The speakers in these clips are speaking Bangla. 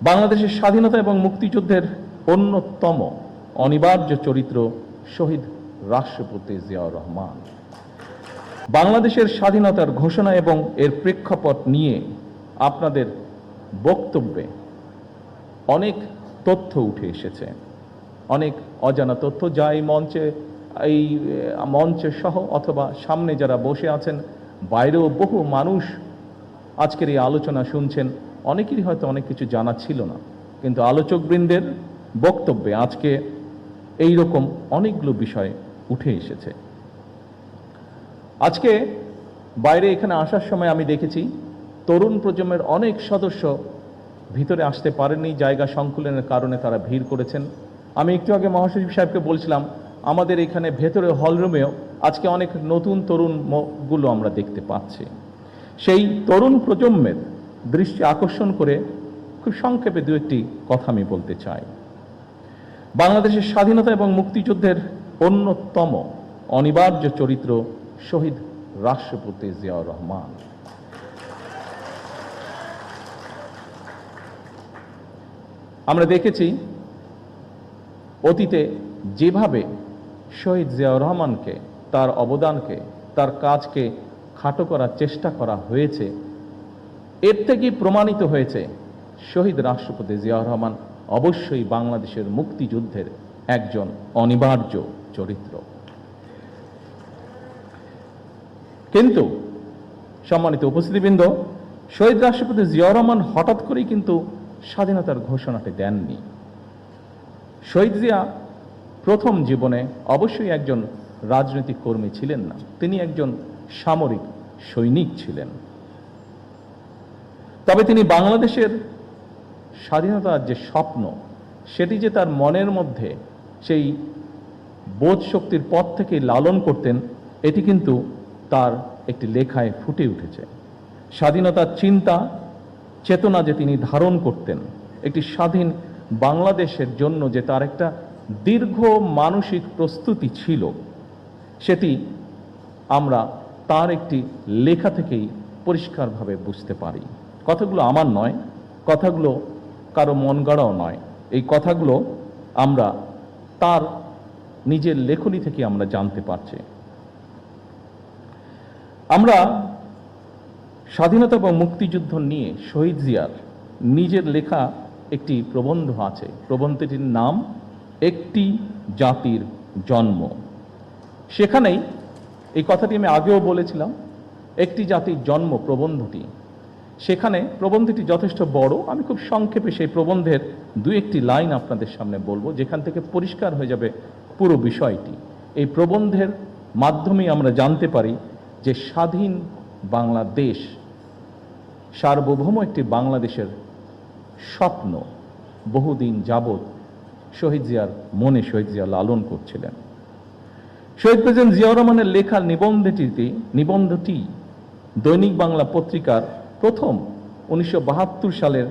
বাংলাদেশের স্বাধীনতা এবং মুক্তিযুদ্ধের অন্যতম অনিবার্য চরিত্র শহীদ রাষ্ট্রপতি জিয়াউর রহমান। বাংলাদেশের স্বাধীনতার ঘোষণা এবং এর প্রেক্ষাপট নিয়ে আপনাদের বক্তব্যে অনেক তথ্য উঠে এসেছে, অনেক অজানা তথ্য যা এই মঞ্চে সহ অথবা সামনে যারা বসে আছেন, বাইরেও বহু মানুষ আজকের এই আলোচনা শুনছেন, অনেকেরই হয়তো অনেক কিছু জানা ছিল না, কিন্তু আলোচকবৃন্দের বক্তব্যে আজকে এই রকম অনেকগুলো বিষয় উঠে এসেছে। আজকে বাইরে এখানে আসার সময় আমি দেখেছি তরুণ প্রজন্মের অনেক সদস্য ভিতরে আসতে পারেননি, জায়গা সংকুলনের কারণে তারা ভিড় করেছেন। আমি একটু আগে মহাসচিব সাহেবকে বলছিলাম, আমাদের এখানে ভেতরে হলরুমেও আজকে অনেক নতুন তরুণগুলো আমরা দেখতে পাচ্ছি। সেই তরুণ প্রজন্মের দৃষ্টি আকর্ষণ করে খুব সংক্ষেপে দু একটি কথা আমি বলতে চাই। বাংলাদেশের স্বাধীনতা এবং মুক্তিযুদ্ধের অন্যতম অনিবার্য চরিত্র শহীদ রাষ্ট্রপতি জিয়াউর রহমান। আমরা দেখেছি অতীতে যেভাবে শহীদ জিয়াউর রহমানকে, তার অবদানকে, তার কাজকে খাটো করার চেষ্টা করা হয়েছে, এর থেকেই প্রমাণিত হয়েছে শহীদ রাষ্ট্রপতি জিয়াউর রহমান অবশ্যই বাংলাদেশের মুক্তিযুদ্ধের একজন অনিবার্য চরিত্র। কিন্তু সম্মানিত উপস্থিতিবৃন্দ, শহীদ রাষ্ট্রপতি জিয়াউর রহমান হঠাৎ করেই কিন্তু স্বাধীনতার ঘোষণাটি দেননি। শহীদ জিয়া প্রথম জীবনে অবশ্যই একজন রাজনৈতিক কর্মী ছিলেন না, তিনি একজন সামরিক সৈনিক ছিলেন। তবে তিনি বাংলাদেশের স্বাধীনতার যে স্বপ্ন, সেটি যে তার মনের মধ্যে সেই বোধ শক্তির পথ থেকে লালন করতেন, এটি কিন্তু তার একটি লেখায় ফুটে উঠেছে। স্বাধীনতার চিন্তা চেতনা যে তিনি ধারণ করতেন, একটি স্বাধীন বাংলাদেশের জন্য যে তার একটা দীর্ঘ মানসিক প্রস্তুতি ছিল, সেটি আমরা তার একটি লেখা থেকেই পরিষ্কারভাবে বুঝতে পারি। কথাগুলো আমার নয়, কথাগুলো কারো মন গড়াও নয়, এই কথাগুলো আমরা তার নিজের লেখনী থেকে আমরা জানতে পারছি। আমরা স্বাধীনতা এবং মুক্তিযুদ্ধ নিয়ে শহীদ জিয়ার নিজের লেখা একটি প্রবন্ধ আছে। প্রবন্ধটির নাম একটি জাতির জন্ম। সেখানেই এই কথাটি আমি আগেও বলেছিলাম, একটি জাতির জন্ম প্রবন্ধটি, সেখানে প্রবন্ধটি যথেষ্ট বড়। আমি খুব সংক্ষেপে সেই প্রবন্ধের দু একটি লাইন আপনাদের সামনে বলবো, যেখান থেকে পরিষ্কার হয়ে যাবে পুরো বিষয়টি। এই প্রবন্ধের মাধ্যমেই আমরা জানতে পারি যে স্বাধীন বাংলাদেশ, সার্বভৌম একটি বাংলাদেশের স্বপ্ন বহুদিন যাবৎ শহীদ জিয়ার মনে শহীদ জিয়া লালন করছিলেন। শহীদ প্রেসিডেন্ট জিয়াউর রহমানের লেখা নিবন্ধটি দৈনিক বাংলা পত্রিকার প্রথম 1972 সালের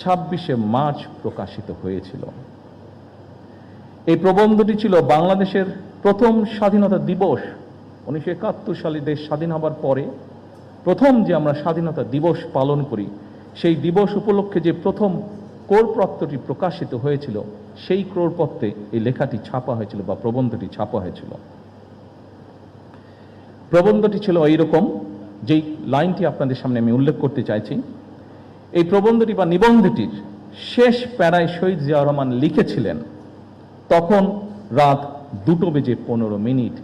26শে মার্চ প্রকাশিত হয়েছিল। এই প্রবন্ধটি ছিল বাংলাদেশের প্রথম স্বাধীনতা দিবস। 1971 সালে দেশ স্বাধীন হবার পরে প্রথম যে আমরা স্বাধীনতা দিবস পালন করি, সেই দিবস উপলক্ষে যে প্রথম ক্রোড়পত্রটি প্রকাশিত হয়েছিল, সেই ক্রোড়পত্রে এই লেখাটি ছাপা হয়েছিল বা প্রবন্ধটি ছাপা হয়েছিল। প্রবন্ধটি ছিল এইরকম, যেই লাইনটি আপনাদের সামনে আমি উল্লেখ করতে চাইছি। এই প্রবন্ধটি বা নিবন্ধটির শেষ প্যারায় শহীদ জিয়াউর রহমান লিখেছিলেন, তখন রাত 2:15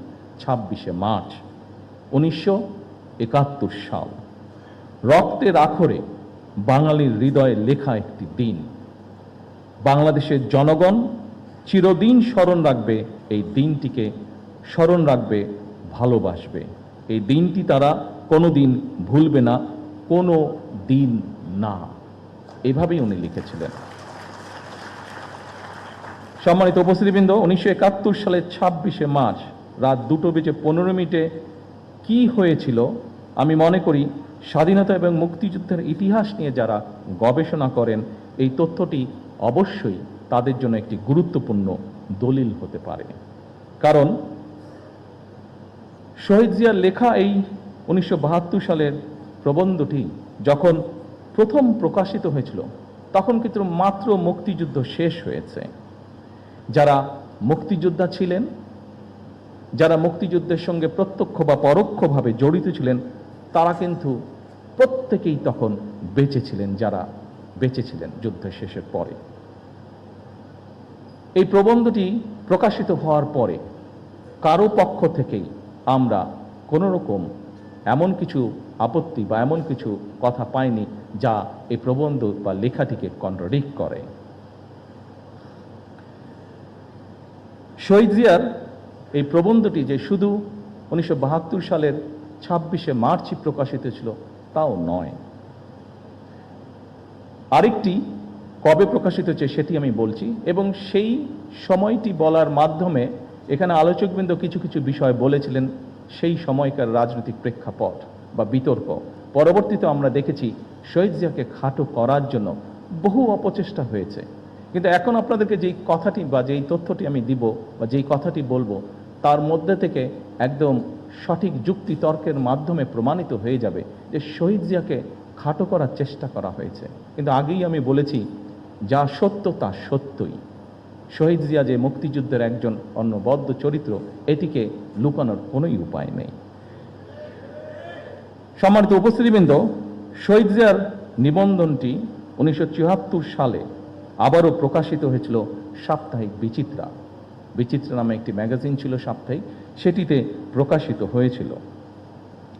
26শে মার্চ 1971 সাল। রক্তের আখরে বাঙালির হৃদয়ে লেখা একটি দিন। বাংলাদেশের জনগণ চিরদিন স্মরণ রাখবে এই দিনটিকে, স্মরণ রাখবে, ভালোবাসবে। এই দিনটি তারা কোনোদিন ভুলবে না, কোনো দিন না। এভাবেই উনি লিখেছিলেন। সম্মানিত উপস্থিতিবৃন্দ, 1971 সালের 26শে মার্চ রাত 2:15 কি হয়েছিল, আমি মনে করি স্বাধীনতা এবং মুক্তিযুদ্ধের ইতিহাস নিয়ে যারা গবেষণা করেন, এই তথ্যটি অবশ্যই তাদের জন্য একটি গুরুত্বপূর্ণ দলিল হতে পারে। কারণ শহীদ জিয়ার লেখা এই 1972 সালের প্রবন্ধটি যখন প্রথম প্রকাশিত হয়েছিল, তখন কিন্তু মাত্র মুক্তিযুদ্ধ শেষ হয়েছে। যারা মুক্তিযোদ্ধা ছিলেন, যারা মুক্তিযুদ্ধের সঙ্গে প্রত্যক্ষ বা পরোক্ষভাবে জড়িত ছিলেন, তারা কিন্তু প্রত্যেকেই তখন বেঁচে ছিলেন, যারা বেঁচে ছিলেন যুদ্ধের শেষের পরে। এই প্রবন্ধটি প্রকাশিত হওয়ার পরে কারো পক্ষ থেকেই আমরা কোনো রকম এমন কিছু আপত্তি বা এমন কিছু কথা পাইনি যা এই প্রবন্ধ বা লেখাটিকে কন্ট্রাডিক্ট করে। শহীদ জিয়ার এই প্রবন্ধটি যে শুধু 1972 সালের 26শে মার্চই প্রকাশিত ছিল তাও নয়, আরেকটি কবে প্রকাশিত হচ্ছে সেটি আমি বলছি, এবং সেই সময়টি বলার মাধ্যমে এখানে আলোচকবৃন্দ কিছু কিছু বিষয় বলেছিলেন সেই সময়কার রাজনৈতিক প্রেক্ষাপট বা বিতর্ক। পরবর্তীতে আমরা দেখেছি শহীদ জিয়াকে খাটো করার জন্য বহু অপচেষ্টা হয়েছে, কিন্তু এখন আপনাদেরকে যেই কথাটি বা যেই তথ্যটি আমি দিব বা যেই কথাটি বলবো তার মধ্যে থেকে একদম সঠিক যুক্তি তর্কের মাধ্যমে প্রমাণিত হয়ে যাবে যে শহীদ জিয়াকে খাটো করার চেষ্টা করা হয়েছে। কিন্তু আগেই আমি বলেছি যা সত্য তা সত্যই। শহীদ জিয়া যে মুক্তিযুদ্ধের একজন অনবদ্য চরিত্র, এটিকে লুকানোর কোনোই উপায় নেই। সম্মানিত উপস্থিতিবৃন্দ, শহীদ জিয়ার নিবন্ধনটি 1974 সালে আবারও প্রকাশিত হয়েছিল সাপ্তাহিক বিচিত্রা। বিচিত্রা নামে একটি ম্যাগাজিন ছিল সাপ্তাহিক, সেটিতে প্রকাশিত হয়েছিল।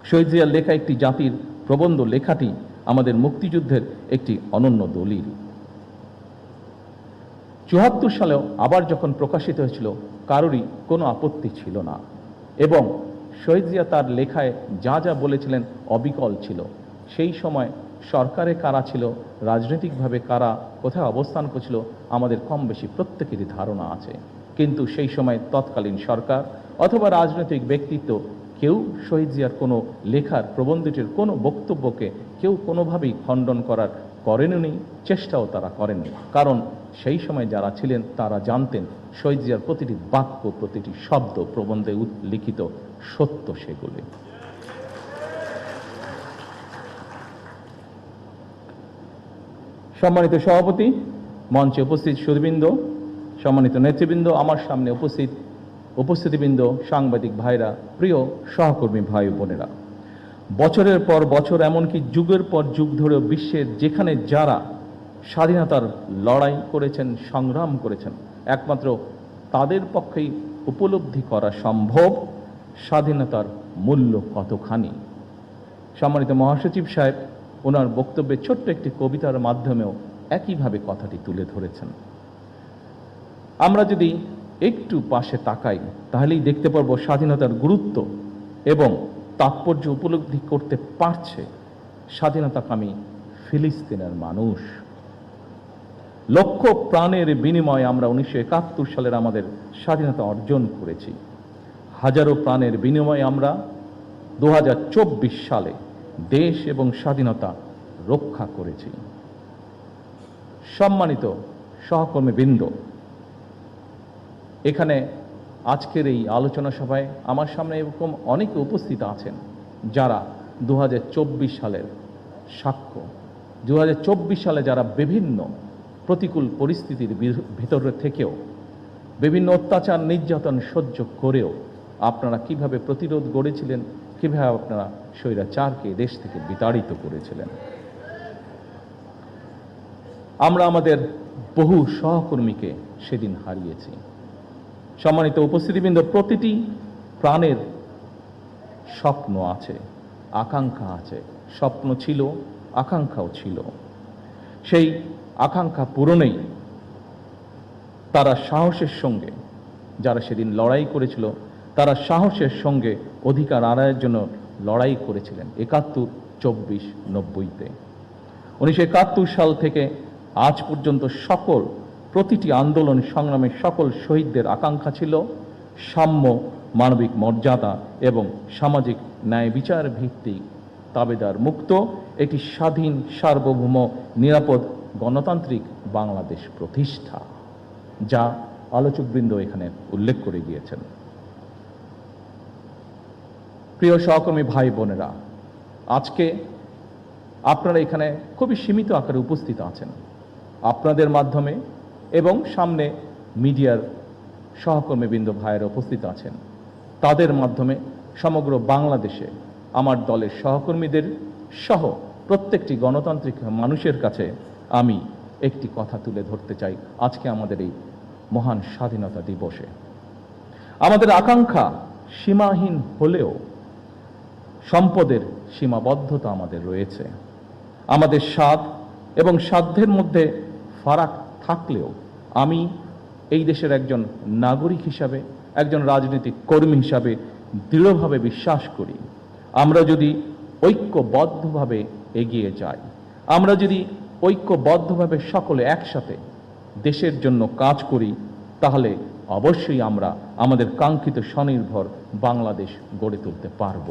শহীদ জিয়ার লেখা একটি জাতির প্রবন্ধ লেখাটি আমাদের মুক্তিযুদ্ধের একটি অনন্য দলিল। 74 সালেও আবার যখন প্রকাশিত হয়েছিল কারোরই কোনো আপত্তি ছিল না, এবং শহীদ জিয়া তার লেখায় যা যা বলেছিলেন অবিকল ছিল। সেই সময় সরকারে কারা ছিল, রাজনৈতিকভাবে কারা কোথায় অবস্থান করছিল, আমাদের কম বেশি প্রত্যেকেরই ধারণা আছে। কিন্তু সেই সময় তৎকালীন সরকার অথবা রাজনৈতিক ব্যক্তিত্ব কেউ শহীদ জিয়ার কোনো লেখার প্রবন্ধটির কোনো বক্তব্যকে কেউ কোনোভাবেই খণ্ডন করেননি, চেষ্টাও তারা করেননি। কারণ সেই সময় যারা ছিলেন তারা জানতেন শহীদ জিয়ার প্রতিটি বাক্য, প্রতিটি শব্দ প্রবন্ধে লিখিত সত্য সেগুলি। সম্মানিত সভাপতি, মঞ্চে উপস্থিত সুধীবৃন্দ, সম্মানিত নেতৃবৃন্দ, আমার সামনে উপস্থিতিবৃন্দ, সাংবাদিক ভাইরা, প্রিয় সহকর্মী ভাই বোনেরা, বছরের পর বছর এমনকি যুগের পর যুগ ধরেও বিশ্বের যেখানে যারা স্বাধীনতার লড়াই করেছেন, সংগ্রাম করেছেন, একমাত্র তাদের পক্ষেই উপলব্ধি করা সম্ভব স্বাধীনতার মূল্য কতখানি। সম্মানিত মহাসচিব সাহেব ওনার বক্তব্যে ছোট্ট একটি কবিতার মাধ্যমেও একইভাবে কথাটি তুলে ধরেছেন। আমরা যদি একটু পাশে তাকাই তাহলেই দেখতে পারবো স্বাধীনতার গুরুত্ব এবং তাৎপর্য উপলব্ধি করতে পারছে স্বাধীনতাকামী ফিলিস্তিনের মানুষ। লক্ষ প্রাণের বিনিময়ে আমরা 1971 সালের আমাদের স্বাধীনতা অর্জন করেছি। হাজারো প্রাণের বিনিময়ে আমরা 2024 সালে দেশ এবং স্বাধীনতা রক্ষা করেছি। সম্মানিত সহকর্মীবৃন্দ, এখানে আজকের এই আলোচনা সভায় আমার সামনে এরকম অনেকে উপস্থিত আছেন যারা 2024 সালের সাক্ষ্য। 2024 সালে যারা বিভিন্ন প্রতিকূল পরিস্থিতির ভিতরে থেকেও, বিভিন্ন অত্যাচার নির্যাতন সহ্য করেও আপনারা কিভাবে প্রতিরোধ গড়েছিলেন, কিভাবে আপনারা স্বৈরাচারকে দেশ থেকে বিতাড়িত করেছিলেন। আমরা আমাদের বহু সহকর্মীকে সেদিন হারিয়েছি। সম্মানিত উপস্থিতিবৃন্দ, প্রতিটি প্রাণের স্বপ্ন আছে, আকাঙ্ক্ষা আছে। স্বপ্ন ছিল, আকাঙ্ক্ষাও ছিল। সেই আকাঙ্ক্ষা পূরণেই তারা সাহসের সঙ্গে, যারা সেদিন লড়াই করেছিল, তারা সাহসের সঙ্গে অধিকার আদায়ের জন্য লড়াই করেছিলেন 71, 24, 90-তে। 1971 সাল থেকে আজ পর্যন্ত প্রতিটি আন্দোলন সংগ্রামে সকল শহীদদের আকাঙ্ক্ষা ছিল সাম্য, মানবিক মর্যাদা এবং সামাজিক ন্যায় বিচার ভিত্তিক তাবেদার মুক্ত একটি স্বাধীন, সার্বভৌম, নিরাপদ, গণতান্ত্রিক বাংলাদেশ প্রতিষ্ঠা, যা আলোচকবৃন্দ এখানে উল্লেখ করে গিয়েছেন। প্রিয় সহকর্মী ভাই বোনেরা, আজকে আপনারা এখানে খুবই সীমিত আকারে উপস্থিত আছেন, আপনাদের মাধ্যমে এবং সামনে মিডিয়ার সহকর্মীবৃন্দ ভাইয়েরা উপস্থিত আছেন, তাদের মাধ্যমে সমগ্র বাংলাদেশে আমার দলের সহকর্মীদের সহ প্রত্যেকটি গণতান্ত্রিক মানুষের কাছে আমি একটি কথা তুলে ধরতে চাই আজকে আমাদের এই মহান স্বাধীনতা দিবসে। আমাদের আকাঙ্ক্ষা সীমাহীন হলেও সম্পদের সীমাবদ্ধতা আমাদের রয়েছে। আমাদের স্বাদ এবং সাধ্যের মধ্যে ফারাক থাকলেও আমি এই দেশের একজন নাগরিক হিসাবে, একজন রাজনৈতিক কর্মী হিসাবে দৃঢ়ভাবে বিশ্বাস করি, আমরা যদি ঐক্যবদ্ধভাবে এগিয়ে যাই, আমরা যদি ঐক্যবদ্ধভাবে সকলে একসাথে দেশের জন্য কাজ করি, তাহলে অবশ্যই আমরা আমাদের কাঙ্ক্ষিত স্বনির্ভর বাংলাদেশ গড়ে তুলতে পারব।